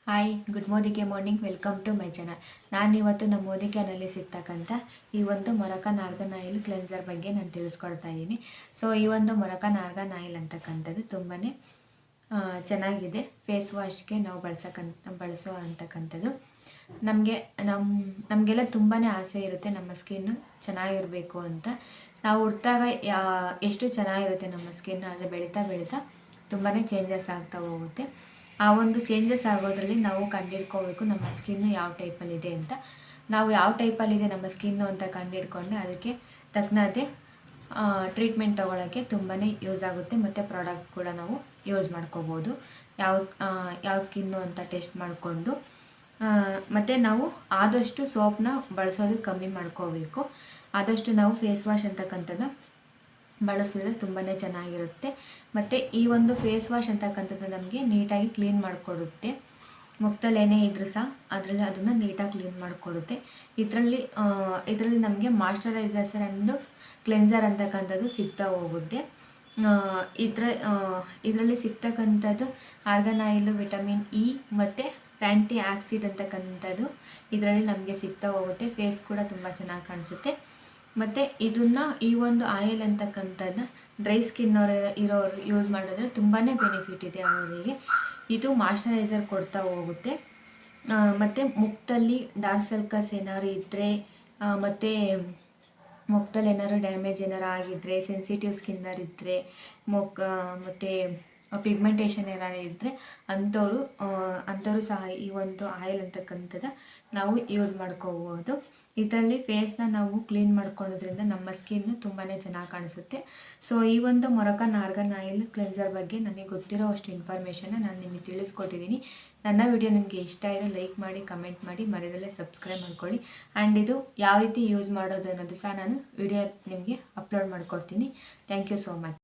Hi good morning welcome to my channel. ನಾನಿವತ್ತು ನಮ್ಮ ಮೋದಿಕೆನಲ್ಲಿ ಸಿಗ್ತಕ್ಕಂಥ ಈ ಒಂದು ಮೊರಕನ್ ಆರ್ಗನ್ ಆಯಿಲ್ ಕ್ಲೆನ್ಸರ್ ಬಗ್ಗೆ ನಾನು ತಿಳಿಸ್ಕೊಡ್ತಾ ಇದ್ದೀನಿ. ಸೊ ಈ ಒಂದು ಮೊರಕನ್ ಆರ್ಗನ್ ಆಯಿಲ್ ಅಂತಕ್ಕಂಥದ್ದು ತುಂಬಾ ಚೆನ್ನಾಗಿದೆ. ಫೇಸ್ ವಾಶ್ಗೆ ನಾವು ಬಳಸೋ ಅಂತಕ್ಕಂಥದ್ದು ನಮಗೆಲ್ಲ ತುಂಬಾ ಆಸೆ ಇರುತ್ತೆ ನಮ್ಮ ಸ್ಕಿನ್ನು ಚೆನ್ನಾಗಿರಬೇಕು ಅಂತ. ನಾವು ಹುಟ್ಟಿದಾಗ ಎಷ್ಟು ಚೆನ್ನಾಗಿರುತ್ತೆ ನಮ್ಮ ಸ್ಕಿನ್, ಆದರೆ ಬೆಳೀತಾ ಬೆಳೀತಾ ತುಂಬಾ ಚೇಂಜಸ್ ಆಗ್ತಾ ಹೋಗುತ್ತೆ. ಆ ಒಂದು ಚೇಂಜಸ್ ಆಗೋದ್ರಲ್ಲಿ ನಾವು ಕಂಡುಹಿಡ್ಕೋಬೇಕು ನಮ್ಮ ಸ್ಕಿನ್ನು ಯಾವ ಟೈಪಲ್ಲಿದೆ ಅಂತ. ನಾವು ಯಾವ ಟೈಪಲ್ಲಿದೆ ನಮ್ಮ ಸ್ಕಿನ್ನು ಅಂತ ಕಂಡುಹಿಡ್ಕೊಂಡೆ ಅದಕ್ಕೆ ತಕ್ಕನಾದೆ ಟ್ರೀಟ್ಮೆಂಟ್ ತೊಗೊಳಕ್ಕೆ ತುಂಬಾ ಯೂಸ್ ಆಗುತ್ತೆ. ಮತ್ತು ಪ್ರಾಡಕ್ಟ್ ಕೂಡ ನಾವು ಯೂಸ್ ಮಾಡ್ಕೋಬೋದು, ಯಾವ ಸ್ಕಿನ್ನು ಅಂತ ಟೆಸ್ಟ್ ಮಾಡಿಕೊಂಡು. ಮತ್ತು ನಾವು ಆದಷ್ಟು ಸೋಪ್ನ ಬಳಸೋದು ಕಮ್ಮಿ ಮಾಡ್ಕೋಬೇಕು. ಆದಷ್ಟು ನಾವು ಫೇಸ್ ವಾಶ್ ಅಂತಕ್ಕಂಥದ್ದು ಬಳಸಿದ್ರೆ ತುಂಬಾ ಚೆನ್ನಾಗಿರುತ್ತೆ. ಮತ್ತು ಈ ಒಂದು ಫೇಸ್ ವಾಶ್ ಅಂತಕ್ಕಂಥದ್ದು ನಮಗೆ ನೀಟಾಗಿ ಕ್ಲೀನ್ ಮಾಡಿಕೊಡುತ್ತೆ. ಮುಖದಲ್ಲಿ ಏನೇ ಇದ್ರೂ ಸಹ ಅದನ್ನು ನೀಟಾಗಿ ಕ್ಲೀನ್ ಮಾಡಿಕೊಡುತ್ತೆ. ಇದರಲ್ಲಿ ನಮಗೆ ಮಾಯ್ಶ್ಚರೈಸರ್ಸ್ ಆ್ಯಂಡ್ ಕ್ಲೆನ್ಸರ್ ಅಂತಕ್ಕಂಥದ್ದು ಸಿಗ್ತಾ ಹೋಗುತ್ತೆ. ಇದರಲ್ಲಿ ಸಿಗ್ತಕ್ಕಂಥದ್ದು ಆರ್ಗನ್ ಆಯಿಲು, ವಿಟಮಿನ್ ಇ ಮತ್ತು ಫ್ಯಾಂಟಿ ಆಕ್ಸಿಡ್ ಅಂತಕ್ಕಂಥದ್ದು ಇದರಲ್ಲಿ ನಮಗೆ ಸಿಗ್ತಾ ಹೋಗುತ್ತೆ. ಫೇಸ್ ಕೂಡ ತುಂಬ ಚೆನ್ನಾಗಿ ಕಾಣಿಸುತ್ತೆ. ಮತ್ತು ಈ ಒಂದು ಆಯಿಲ್ ಅಂತಕ್ಕಂಥದ್ದು ಡ್ರೈ ಸ್ಕಿನ್ ಇರೋರು ಯೂಸ್ ಮಾಡಿದ್ರೆ ತುಂಬಾ ಬೆನಿಫಿಟ್ ಇದೆ ಅವರಿಗೆ. ಇದು ಮಾಯ್ಶ್ಚರೈಸರ್ ಕೊಡ್ತಾ ಹೋಗುತ್ತೆ. ಮತ್ತು ಮುಖದಲ್ಲಿ ಡಾರ್ಕ್ ಸರ್ಕಲ್ಸ್ ಏನಾದ್ರು ಇದ್ದರೆ, ಮತ್ತು ಮುಖದಲ್ಲಿ ಏನಾದ್ರು ಡ್ಯಾಮೇಜ್ ಏನಾರು ಆಗಿದ್ದರೆ, ಸೆನ್ಸಿಟಿವ್ ಸ್ಕಿನ್ನರ್ ಇದ್ದರೆ, ಮತ್ತು ಪಿಗ್ಮೆಂಟೇಷನ್ ಏನಾರು ಇದ್ದರೆ ಅಂಥವರು ಸಹ ಈ ಒಂದು ಆಯಿಲ್ ಅಂತಕ್ಕಂಥದ್ದು ನಾವು ಯೂಸ್ ಮಾಡ್ಕೋಬೋದು. ಇದರಲ್ಲಿ ಫೇಸ್ನ ನಾವು ಕ್ಲೀನ್ ಮಾಡ್ಕೊಳ್ಳೋದ್ರಿಂದ ನಮ್ಮ ಸ್ಕಿನ್ ತುಂಬಾ ಚೆನ್ನಾಗಿ ಕಾಣಿಸುತ್ತೆ. ಸೊ ಈ ಒಂದು ಮೊರಕನ್ ಆರ್ಗನ್ ಆಯಿಲ್ ಕ್ಲೆನ್ಸರ್ ಬಗ್ಗೆ ನನಗೆ ಗೊತ್ತಿರೋ ಅಷ್ಟು ಇನ್ಫಾರ್ಮೇಷನ್ನ ನಾನು ನಿಮಗೆ ತಿಳಿಸ್ಕೊಟ್ಟಿದ್ದೀನಿ. ನನ್ನ ವಿಡಿಯೋ ನಿಮಗೆ ಇಷ್ಟ ಇದೆ ಲೈಕ್ ಮಾಡಿ, ಕಮೆಂಟ್ ಮಾಡಿ, ಮರೆಯದಲ್ಲೇ ಸಬ್ಸ್ಕ್ರೈಬ್ ಮಾಡ್ಕೊಳ್ಳಿ. ಆ್ಯಂಡ್ ಇದು ಯಾವ ರೀತಿ ಯೂಸ್ ಮಾಡೋದು ಅನ್ನೋದು ಸಹ ನಾನು ವಿಡಿಯೋ ನಿಮಗೆ ಅಪ್ಲೋಡ್ ಮಾಡ್ಕೊಡ್ತೀನಿ. Thank you so much.